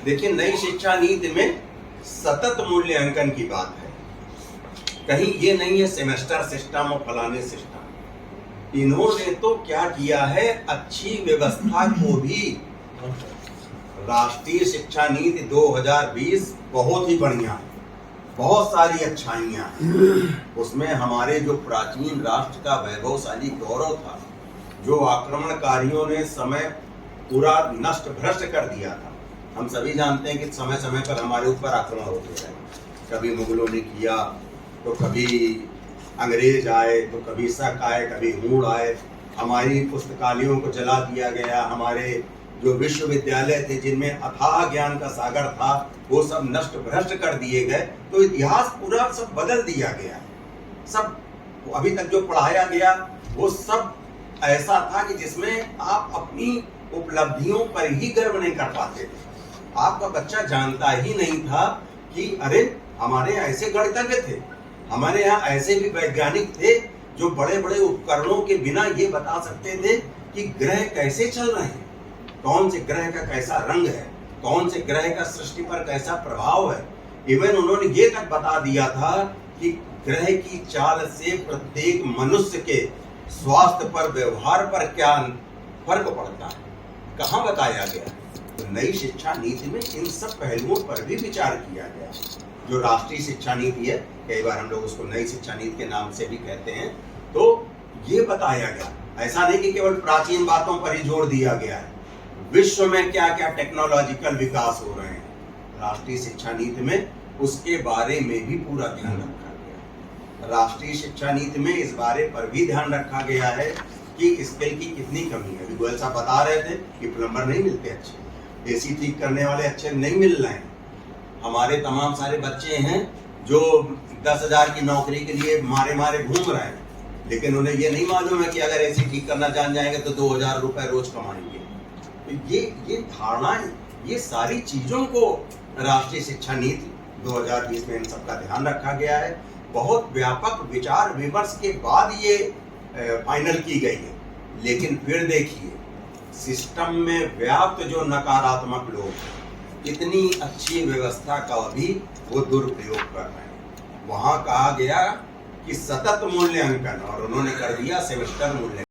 देखिए, नई शिक्षा नीति में सतत मूल्यांकन की बात है। कहीं ये नहीं है सेमेस्टर सिस्टम और फलाने सिस्टम। इन्होंने तो क्या किया है, अच्छी व्यवस्था को भी, राष्ट्रीय शिक्षा नीति 2020 बहुत ही बढ़िया है, बहुत सारी अच्छाइयां हैं। उसमें हमारे जो प्राचीन राष्ट्र का वैभवशाली गौरव था, जो आक्रमणकारियों ने समय पूरा नष्ट भ्रष्ट कर दिया था। हम सभी जानते हैं कि समय समय पर हमारे ऊपर आक्रमण होते रहे। कभी मुगलों ने किया, तो कभी अंग्रेज आए, तो कभी शक आए, कभी हूण आए। हमारी पुस्तकालयों को जला दिया गया, हमारे जो विश्वविद्यालय थे जिनमें अथाह ज्ञान का सागर था, वो सब नष्ट भ्रष्ट कर दिए गए। तो इतिहास पूरा सब बदल दिया गया। सब अभी तक जो पढ़ाया गया वो सब ऐसा था कि जिसमें आप अपनी उपलब्धियों पर ही गर्व नहीं कर पाते थे। आपका बच्चा जानता ही नहीं था कि अरे हमारे यहाँ ऐसे गणितज्ञ थे, हमारे यहाँ ऐसे भी वैज्ञानिक थे जो बड़े बड़े उपकरणों के बिना ये बता सकते थे कि ग्रह कैसे चल रहे हैं, कौन से ग्रह का कैसा रंग है, कौन से ग्रह का सृष्टि पर कैसा प्रभाव है। इवन उन्होंने ये तक बता दिया था कि ग्रह की चाल से प्रत्येक मनुष्य के स्वास्थ्य पर, व्यवहार पर क्या फर्क पड़ता है, कहाँ बताया गया। तो नई शिक्षा नीति में इन सब पहलुओं पर भी विचार किया गया। जो राष्ट्रीय शिक्षा नीति है, कई बार हम लोग उसको नई शिक्षा नीति के नाम से भी कहते हैं, तो ये बताया गया। ऐसा नहीं कि केवल प्राचीन बातों पर ही जोर दिया गया है, विश्व में क्या क्या टेक्नोलॉजिकल विकास हो रहे हैं राष्ट्रीय शिक्षा नीति में, उसके बारे में भी पूरा ध्यान रखा गया। राष्ट्रीय शिक्षा नीति में इस बारे पर भी ध्यान रखा गया है कि स्किल की कितनी कमी है। गोयल साहब बता रहे थे कि प्लम्बर नहीं मिलते अच्छे, एसी ठीक करने वाले अच्छे नहीं मिल रहे हैं। हमारे तमाम सारे बच्चे हैं जो 10,000 की नौकरी के लिए मारे मारे घूम रहे हैं, लेकिन उन्हें ये नहीं मालूम है कि अगर एसी ठीक करना जान जाएंगे तो 2,000 रुपए रोज कमाएंगे। तो ये धारणाएं, ये सारी चीजों को राष्ट्रीय शिक्षा नीति 2020 में इन सबका ध्यान रखा गया है। बहुत व्यापक विचार विमर्श के बाद ये फाइनल की गई है। लेकिन फिर देखिए, सिस्टम में व्याप्त जो नकारात्मक लोग हैं, इतनी अच्छी व्यवस्था का भी वो दुरुपयोग कर रहे हैं। वहां कहा गया कि सतत मूल्यांकन, और उन्होंने कर दिया सेमेस्टर मूल्यांकन।